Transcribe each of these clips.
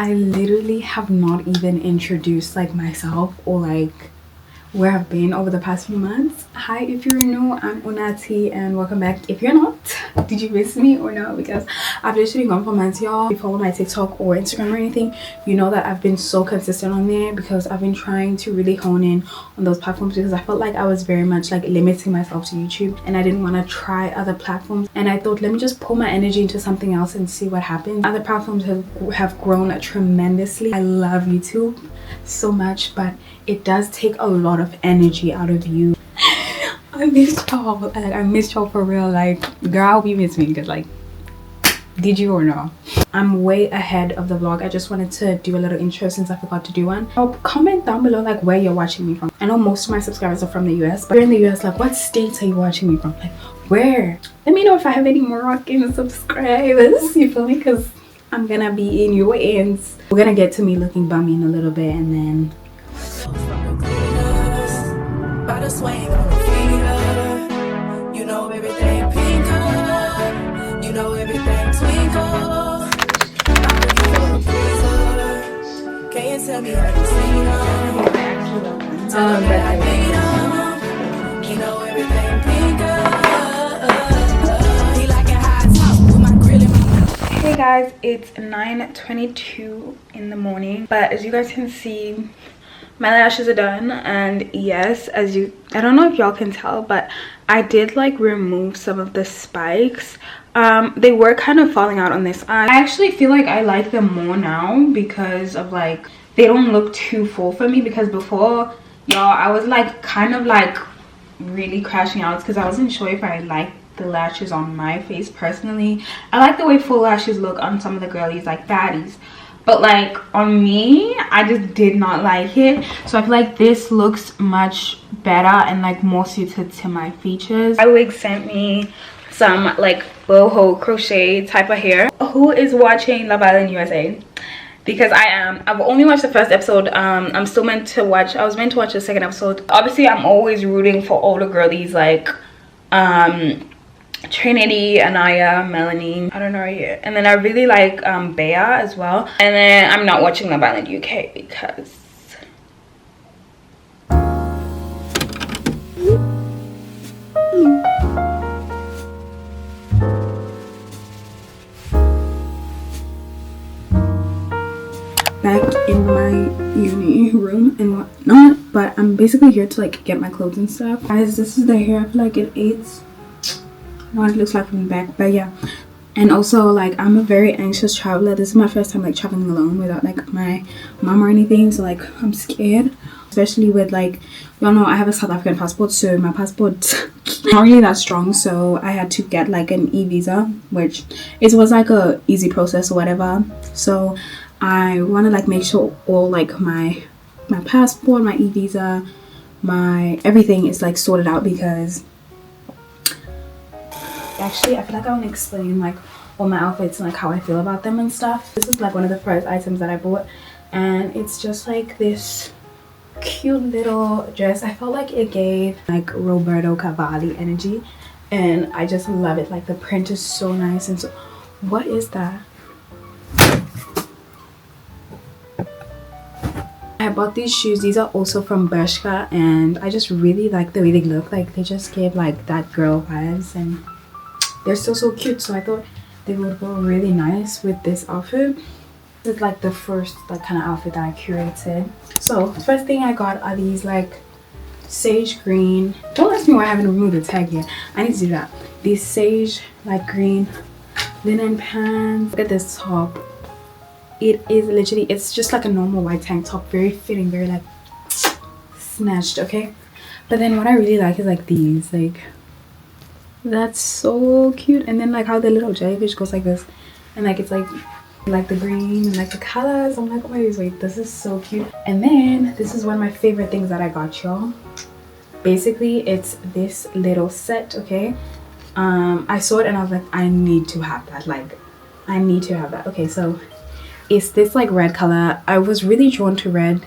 I literally have not even introduced like myself or like where I've been over the past few months. Hi, if you're new, I'm Unati and welcome back. If you're not, did you miss me or no? Because I've literally gone for months, y'all. If you follow my TikTok or Instagram or anything, you know that I've been so consistent on there because I've been trying to really hone in on those platforms because I felt like I was very much like limiting myself to YouTube and I didn't want to try other platforms, and I thought, let me just pull my energy into something else and see what happens. Other platforms have grown tremendously. I love YouTube so much, but it does take a lot of energy out of you. I missed y'all. Like, I missed y'all for real. Like, girl, you missed me because like, did you or no? I'm way ahead of the vlog. I just wanted to do a little intro since I forgot to do one. Comment down below like where you're watching me from. I know most of my subscribers are from the US, but you're in the US, like what states are you watching me from? Like where? Let me know if I have any Moroccan subscribers, you feel me? Because I'm gonna be in your ends. We're gonna get to me looking bummy in a little bit, and then you know everything pink, you know everything twinkle. Can you tell me how you sing on? Tell me that I made on. You know everything pink. He like a high top with my grill in my. Hey guys, it's 9:22 in the morning, but as you guys can see, my lashes are done, and yes, I don't know if y'all can tell, but I did like remove some of the spikes. They were kind of falling out on this eye. I actually feel like I like them more now because of like they don't look too full for me, because before, y'all, I was like kind of like really crashing out because I wasn't sure if I liked the lashes on my face personally. I like the way full lashes look on some of the girlies, like baddies, but like on me, I just did not like it. So I feel like this looks much better and like more suited to my features. My wig sent me some like boho crochet type of hair. Who is watching Love Island USA? Because I am. I've only watched the first episode. I'm still meant to watch, I was meant to watch the second episode. Obviously I'm always rooting for all the girlies like Trinity, Anaya, Melanie, I don't know right here, and then I really like Bea as well. And then I'm not watching Love Island UK because back in my uni room and whatnot, but I'm basically here to like get my clothes and stuff. Guys, this is the hair. I feel like it aids what it looks like from the back, but yeah. And also like I'm a very anxious traveler. This is my first time like traveling alone without like my mom or anything, so like I'm scared, especially with like, y'all know I have a South African passport, so my passport's not really that strong, so I had to get like an e-visa, which it was like a easy process or whatever. So I want to like make sure all like my passport, my e-visa, my everything is like sorted out, because actually I feel like I want to explain like all my outfits and like how I feel about them and stuff. This is like one of the first items that I bought, and it's just like this cute little dress. I felt like it gave like Roberto Cavalli energy, and I just love it. Like the print is so nice. And so what is that? I bought these shoes. These are also from Bershka, and I just really like the way they look. Like they just give like that girl vibes, and they're so cute. So I thought they would go really nice with this outfit. This is like the first like kind of outfit that I curated. So the first thing I got are these like sage green, don't ask me why I haven't removed the tag yet, I need to do that. These sage like green linen pants. Look at this top. It is literally, it's just like a normal white tank top, very fitting, very like snatched, okay? But then what I really like is like these, like that's so cute. And then like how the little jellyfish goes like this, and like it's like the green and like the colors. I'm like, oh my goodness, wait, this is so cute. And then this is one of my favorite things that I got, y'all. Basically it's this little set, okay? I saw it and I was like, I need to have that. Like I need to have that. Okay, so it's this like red color. I was really drawn to red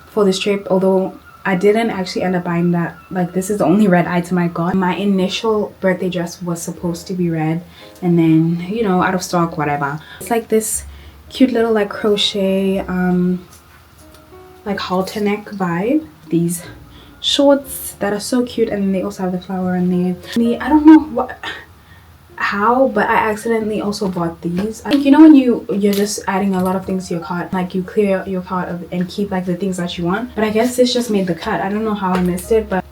for this trip, although I didn't actually end up buying that. Like this is the only red item I got. My initial birthday dress was supposed to be red, and then, you know, out of stock, whatever. It's like this cute little like crochet like halter neck vibe. These shorts that are so cute, and then they also have the flower in there. I don't know how, but I accidentally also bought these. I think, you know, when you're just adding a lot of things to your cart, like you clear your cart and keep like the things that you want, but I guess this just made the cut. I don't know how I missed it, but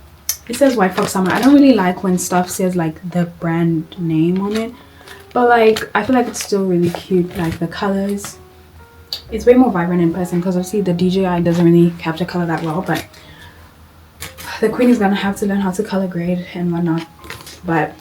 it says White Fox Summer. I don't really like when stuff says like the brand name on it, but like I feel like it's still really cute. Like the colors, it's way more vibrant in person, because obviously the DJI doesn't really capture color that well, but the queen is gonna have to learn how to color grade and whatnot. But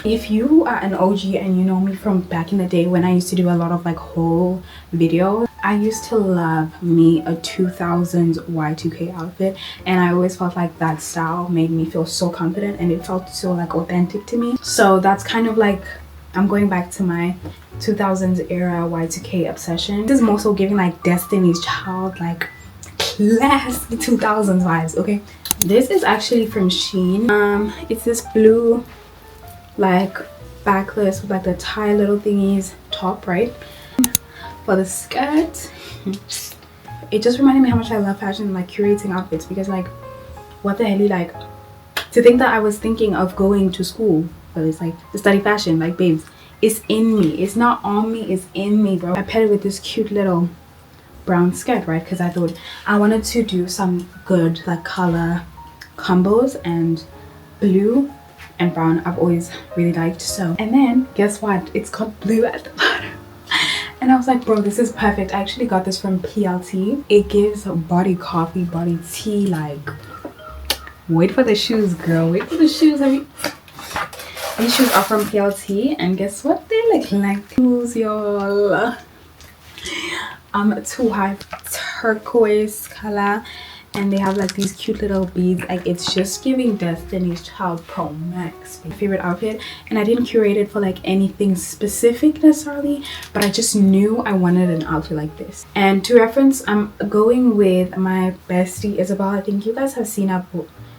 if you are an OG and you know me from back in the day when I used to do a lot of like haul videos, I used to love me a 2000s Y2K outfit, and I always felt like that style made me feel so confident and it felt so like authentic to me. So that's kind of like, I'm going back to my 2000s era Y2K obsession. This is more so giving like Destiny's Child, like classic 2000s vibes. Okay, this is actually from Shein. It's this blue like backless with like the tie little thingies top, right? For the skirt, it just reminded me how much I love fashion and like curating outfits, because like what the hell, like to think that I was thinking of going to school for this, like to study fashion, like babes, it's in me. It's not on me, it's in me, bro. I paired it with this cute little brown skirt, right? Because I thought I wanted to do some good like color combos, and blue and brown I've always really liked. So, and then guess what, it's got blue at the bottom. And I was like, bro, this is perfect. I actually got this from PLT. It gives body coffee, body tea. Like, wait for the shoes, girl, wait for the shoes. These shoes are from PLT, and guess what they look like? Shoes, y'all. Too high turquoise color, and they have like these cute little beads. Like, it's just giving Destiny's Child Pro Max. My favorite outfit, and I didn't curate it for like anything specific necessarily, but I just knew I wanted an outfit like this. And to reference, I'm going with my bestie Isabel. I think you guys have seen her,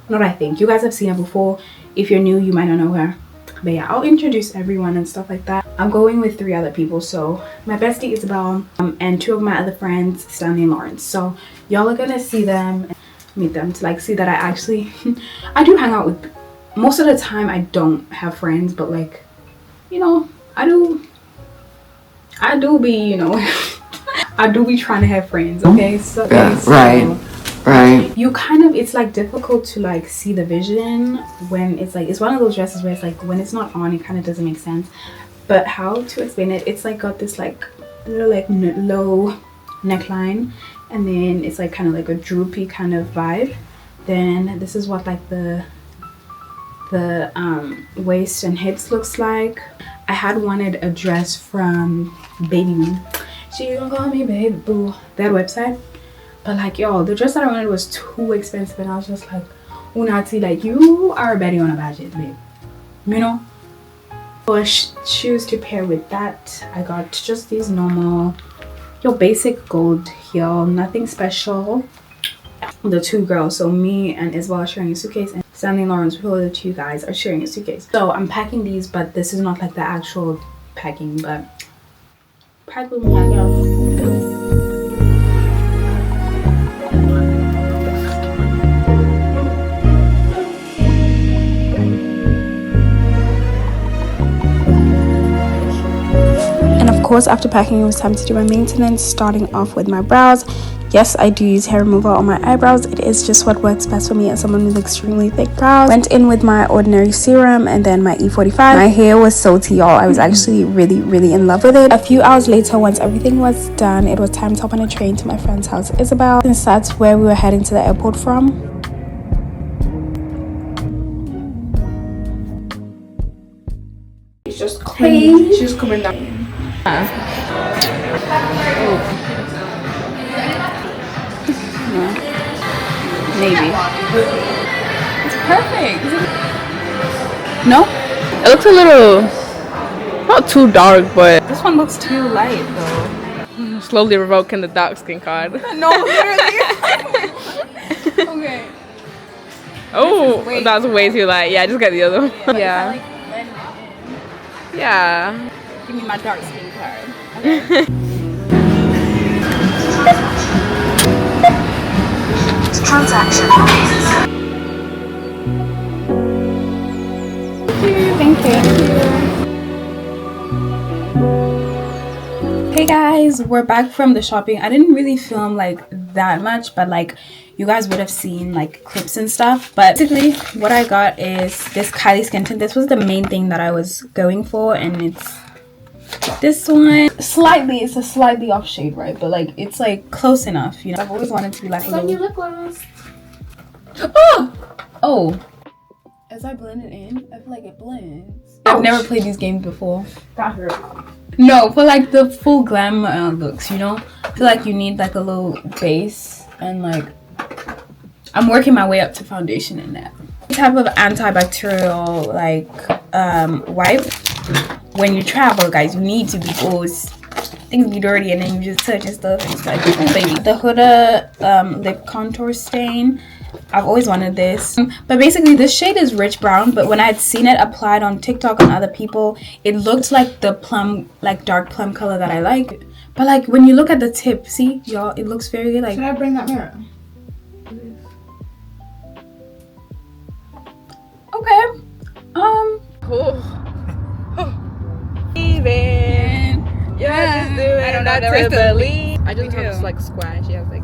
not I think, you guys have seen her before. If you're new, you might not know her, but yeah, I'll introduce everyone and stuff like that. I'm going with 3 other people, so my bestie Isabel, and 2 of my other friends, Stanley and Lawrence. So y'all are gonna see them and meet them to like see that I actually I do hang out with, most of the time I don't have friends, but like, you know, I do be, you know, I do be trying to have friends. Okay, so yeah, so right, you kind of, it's like difficult to like see the vision when it's like, it's one of those dresses where it's like when it's not on, it kind of doesn't make sense. But how to explain it, it's like got this like little like low neckline, and then it's like kind of like a droopy kind of vibe. Then this is what like the waist and hips looks like. I had wanted a dress from Baby Boo. She gonna call me Baby Boo, that website. But like, y'all, the dress that I wanted was too expensive, and I was just like, Unati, like, you are betting on a budget, babe, you know. For shoes to pair with that, I got just these normal, your basic gold heel, nothing special. The 2 girls, so me and Isabel are sharing a suitcase, and Stanley and Lawrence, who are the 2 guys, are sharing a suitcase. So I'm packing these, but this is not like the actual packing, but pack with me, I guess. Of course, after packing, it was time to do my maintenance, starting off with my brows. Yes, I do use hair removal on my eyebrows. It is just what works best for me as someone with extremely thick brows. Went in with my ordinary serum and then my E45. My hair was so tea, y'all. I was actually really in love with it. A few hours later, once everything was done, it was time to hop on a train to my friend's house, Isabel, since that's where we were heading to the airport from. It's just clean. She's coming down. Maybe. It's perfect. No? It looks a little, not too dark, but This one looks too light though. slowly revoking the dark skin card. No, literally. Okay. Oh, that's way too light. Yeah, just get the other one. Yeah. Yeah. Give me my dark skin card. Transaction. Thank you. Hey guys, we're back from the shopping. I didn't really film like that much, but like you guys would have seen like clips and stuff. But basically what I got is this Kylie skin tint. This was the main thing that I was going for, and it's this one. It's a slightly off shade, right? But like it's like close enough, you know. I've always wanted to be like a little... your lip gloss. Oh! As I blend it in, I feel like it blends. I've never played these games before. That hurt. No, for like the full glam looks, you know? I feel like you need like a little base, and like I'm working my way up to foundation in that. Type of antibacterial like wipe. When you travel, guys, you need to because things be dirty and then you just touch and stuff. It's like, oh baby. The Huda lip contour stain. I've always wanted this, but basically this shade is rich brown, but when I had seen it applied on TikTok on other people, it looked like the plum, like dark plum color that I like. But like when you look at the tip, see y'all, it looks very like... Should I bring that mirror? Okay. Cool. Even. Yeah, just do it. I don't know. I just want to just like squash. Yeah, I was like.